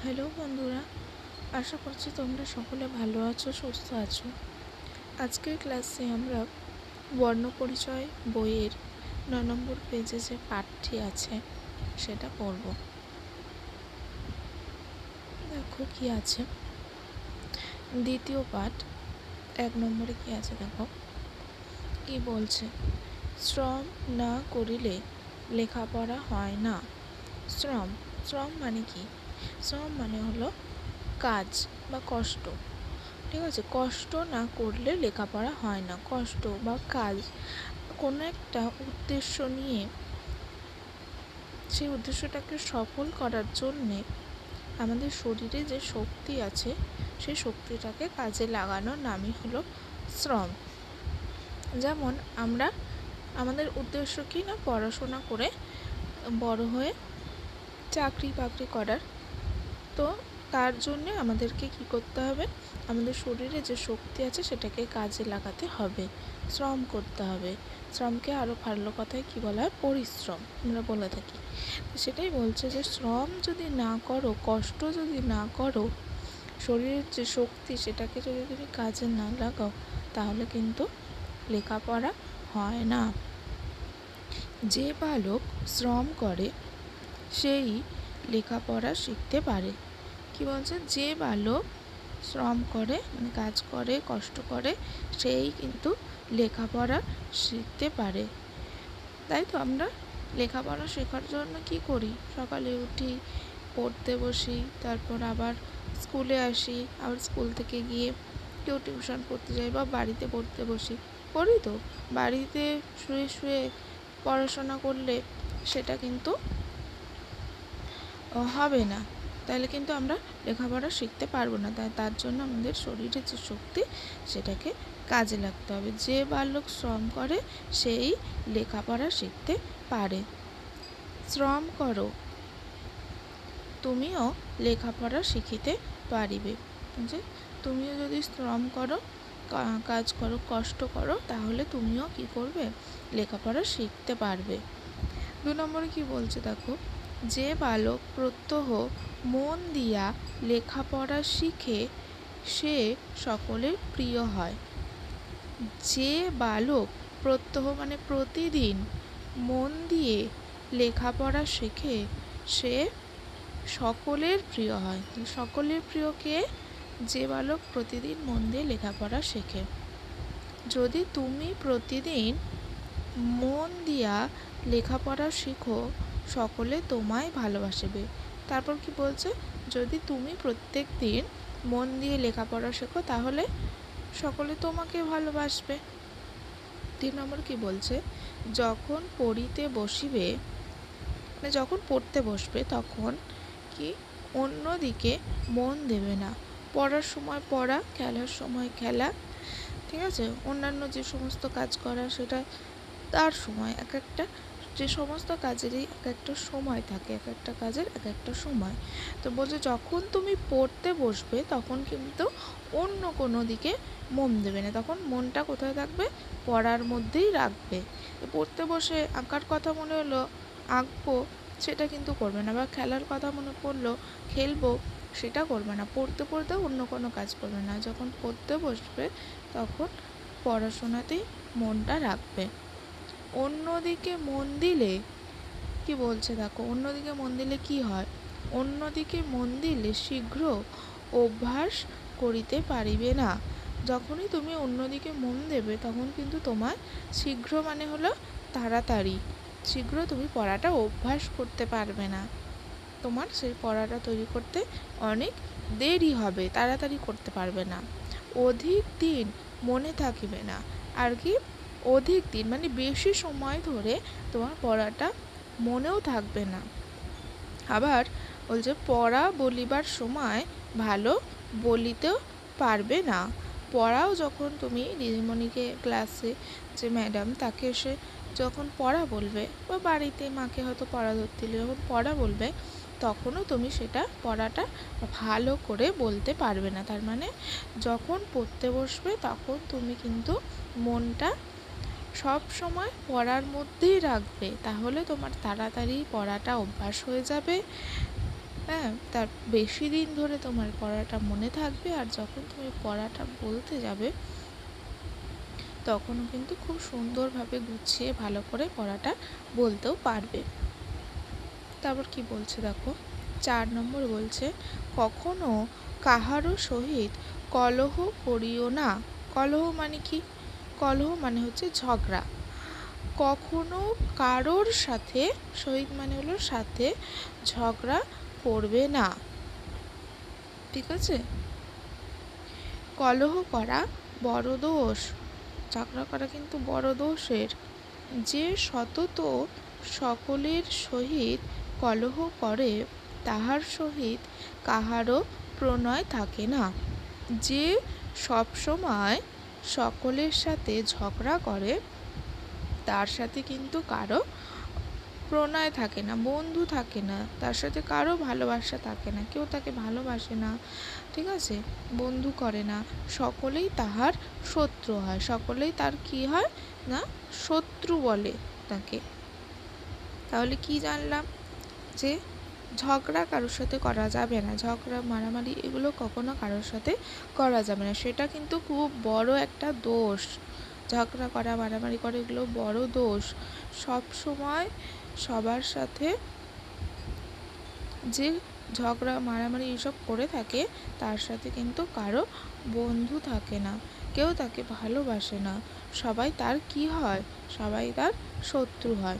Hello বন্ধুরা, আশা করছি তোমরা সকলে ভালো আছো, সুস্থ আছো। আজকের ক্লাসে আমরা বর্ণপরিচয় বইয়ের ৯ নম্বর পেজে যে পাঠটি আছে সেটা পড়ব। দেখো কি আছে, দ্বিতীয় পাঠ ১ নম্বরে কি আছে দেখো, কি বলছে, শ্রম না করিলে লেখাপড়া হয় না। শ্রম শ্রম মানে কি? শ্রম মানে হলো কাজ বা কষ্ট, ঠিক আছে? কষ্ট না করলে লেখাপড়া হয় না। কষ্ট বা কাজ, কোনো একটা উদ্দেশ্য নিয়ে সেই উদ্দেশ্যটাকে সফল করার জন্যে আমাদের শরীরে যে শক্তি আছে সেই শক্তিটাকে কাজে লাগানোর নামই হলো শ্রম। যেমন আমরা আমাদের উদ্দেশ্য কি না, পড়াশোনা করে বড় হয়ে চাকরি বাকরি করার। তো তার জন্যে আমাদেরকে কি করতে হবে, আমাদের শরীরে যে শক্তি আছে সেটাকে কাজে লাগাতে হবে, শ্রম করতে হবে। শ্রমকে আরও ভালো কথায় কি বলা হয়, পরিশ্রম আমরা বলে থাকি। সেটাই বলছে যে শ্রম যদি না করো, কষ্ট যদি না করো, শরীরের যে শক্তি সেটাকে যদি তুমি কাজে না লাগাও, তাহলে কিন্তু লেখাপড়া হয় না। যে বালক শ্রম করে সেই লেখাপড়া শিখতে পারে। কি বলছে, যে বালক শ্রম করে মানে কাজ করে, কষ্ট করে, সেই কিন্তু লেখাপড়া শিখতে পারে। তাই তো আমরা লেখাপড়া শেখার জন্য কি করি, সকালে উঠি, পড়তে বসি, তারপর আবার স্কুলে আসি, আবার স্কুল থেকে গিয়ে কেউ টিউশন পড়তে যাই বা বাড়িতে পড়তে বসি, করি তো। বাড়িতে শুয়ে শুয়ে পড়াশোনা করলে সেটা কিন্তু হবে না, তাহলে কিন্তু আমরা লেখাপড়া শিখতে পারবো না। তার জন্য আমাদের শরীরের যে শক্তি সেটাকে কাজে লাগতে হবে। যে বালক শ্রম করে সেই লেখাপড়া শিখতে পারে। শ্রম করো, তুমিও লেখাপড়া শিখিতে পারিবে। যে তুমিও যদি শ্রম করো, কাজ করো, কষ্ট করো, তাহলে তুমিও কি করবে, লেখাপড়া শিখতে পারবে। ২ নম্বরে কি বলছে দেখো, যে বালক প্রত্যহ মন দিয়া লেখাপড়া শিখে সে সকলের প্রিয় হয়। যে বালক প্রত্যহ মানে প্রতিদিন মন দিয়ে লেখাপড়া শেখে সে সকলের প্রিয় হয়। সকলের প্রিয় কে? যে বালক প্রতিদিন মন দিয়ে লেখাপড়া শেখে। যদি তুমি প্রতিদিন মন দিয়া লেখাপড়া শিখো, সকলে তোমায় ভালোবাসবে। তারপর কি বলছে, যদি তুমি প্রত্যেক দিন মন দিয়ে লেখাপড়া শেখো তাহলে সকলে তোমাকে ভালোবাসবে। ৩ নম্বর কি বলছে, যখন পড়িতে বসিবে মানে যখন পড়তে বসবে তখন কি অন্যদিকে মন দেবে না। পড়ার সময় পড়া, খেলার সময় খেলা, ঠিক আছে? অন্যান্য যে সমস্ত কাজ করা সেটা তার সময়, এক একটা যে সমস্ত কাজেরই এক একটা সময় থাকে, এক একটা কাজের এক একটা সময়। তো বলছে যখন তুমি পড়তে বসবে তখন কিন্তু অন্য কোনো দিকে মন দেবে না, তখন মনটা কোথায় থাকবে, পড়ার মধ্যেই রাখবে। পড়তে বসে আঁকার কথা মনে হলো আঁকবো, সেটা কিন্তু করবে না, বা খেলার কথা মনে পড়লো খেলবো, সেটা করবে না। পড়তে পড়তে অন্য কোনো কাজ করবে না। যখন পড়তে বসবে তখন পড়াশোনাতেই মনটা রাখবে। অন্যদিকে মন দিলে কি বলছে দেখো, অন্যদিকে মন দিলে কি হয়, অন্যদিকে মন দিলে শীঘ্র অভ্যাস করিতে পারিবে না। যখনই তুমি অন্যদিকে মন দেবে তখন কিন্তু তোমার শীঘ্র মানে হলো তাড়াতাড়ি, শীঘ্র তুমি পড়াটা অভ্যাস করতে পারবে না। তোমার সেই পড়াটা তৈরি করতে অনেক দেরি হবে, তাড়াতাড়ি করতে পারবে না। অধিক দিন মনে থাকিবে না। আর কি, অধিক দিন মানে বেশি সময় ধরে তোমার পড়াটা মনেও থাকবে না। আবার বলছে পড়া বলিবার সময় ভালো বলিতেও পারবে না। পড়াও যখন তুমি দিদিমণিকে ক্লাসে যে ম্যাডাম তাকে এসে যখন পড়া বলবে, বা বাড়িতে মাকে হয়তো পড়া ধরতে দিলে যখন পড়া বলবে, তখনও তুমি সেটা পড়াটা ভালো করে বলতে পারবে না। তার মানে যখন পড়তে বসবে তখন তুমি কিন্তু মনটা সব সময় পড়ার মধ্যেই রাখবে, তাহলে তোমার তাড়াতাড়ি পড়াটা অভ্যাস হয়ে যাবে। হ্যাঁ, তার বেশি দিন ধরে তোমার পড়াটা মনে থাকবে, আর যখন তুমি পড়াটা বলতে যাবে তখনও কিন্তু খুব সুন্দরভাবে গুছিয়ে ভালো করে পড়াটা বলতেও পারবে। তারপর কি বলছে দেখো, 4 নম্বর বলছে, কখনো কাহারও সহিত কলহ করিও না। কলহ মানে কি? কলহ মানে হচ্ছে ঝগড়া। কখনো কারোর সাথে, সহিত মানে হলো সাথে, ঝগড়া করবে না। ঠিক আছে? কলহ করা বড় দোষ। ঝগড়া করা কিন্তু বড় দোষের। যে সতত সকলের সহিত কলহ করে, তাহার সহিত কাহারও প্রণয় থাকে না। যে সবসময় সকলের সাথে ঝগড়া করে, তার সাথে কিন্তু কারো প্রণয় থাকে না, বন্ধু থাকে না, তার সাথে কারো ভালোবাসা থাকে না, কেউ তাকে ভালোবাসে না। ঠিক আছে? বন্ধু করে না, সকলেই তাহার শত্রু হয়। সকলেই তার কি হয় না, শত্রু বলে তাকে। তাহলে কি জানলাম? যে ঝগড়া কারোর সাথে করা যাবে না, ঝগড়া মারামারি এগুলো কখনো কারোর সাথে করা যাবে না। সেটা কিন্তু খুব বড় একটা দোষ। ঝগড়া করা, মারামারি করা এগুলো বড় দোষ। সব সময় সবার সাথে যে ঝগড়া মারামারি এসব করে থাকে, তার সাথে কিন্তু কারো বন্ধু থাকে না, কেউ তাকে ভালোবাসে না, সবাই তার কি হয়, সবাই তার শত্রু হয়।